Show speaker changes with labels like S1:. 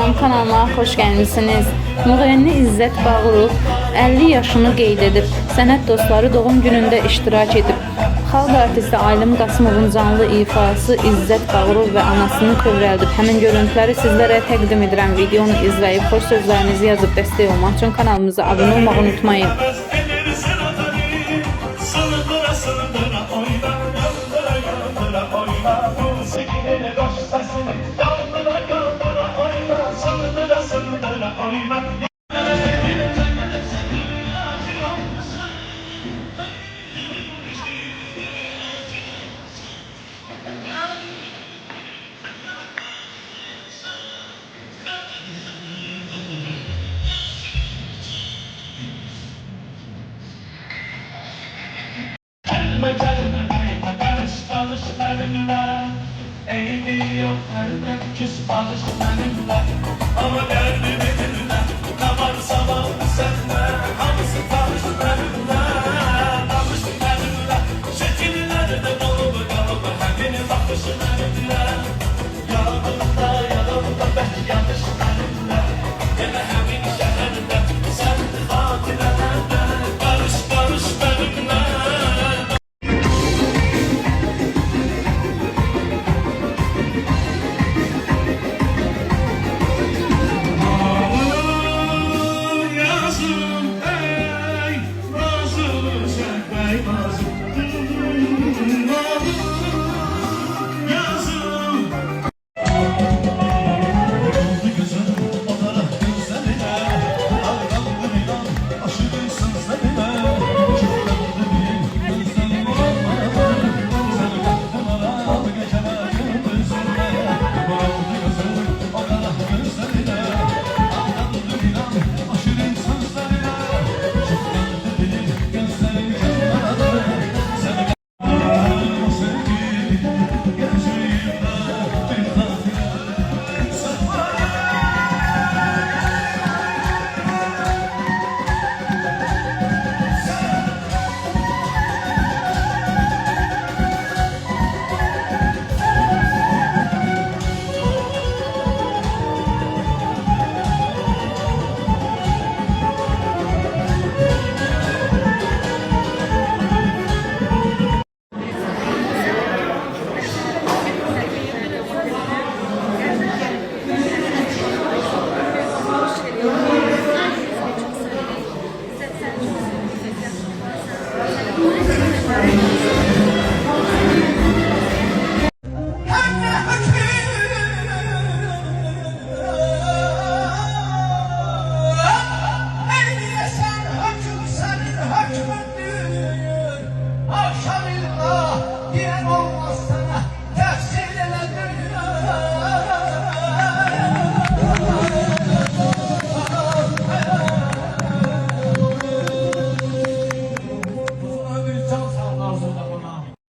S1: Salam, kanalıma xoş gəlmisiniz. Müğənni İzzət Bağırov 50 yaşını qeyd edib. Sənət dostları doğum günündə iştirak edib. Xalq artisti Aylin Qasımovun canlı ifası İzzət Bağırov və anasını kövrəldib. Həmin görüntüləri sizlərə təqdim edirəm. Videonu izləyib xoş sözlərinizi yazıb dəstək olmaq üçün kanalımıza abunə olmağı unutmayın.
S2: Ama derdim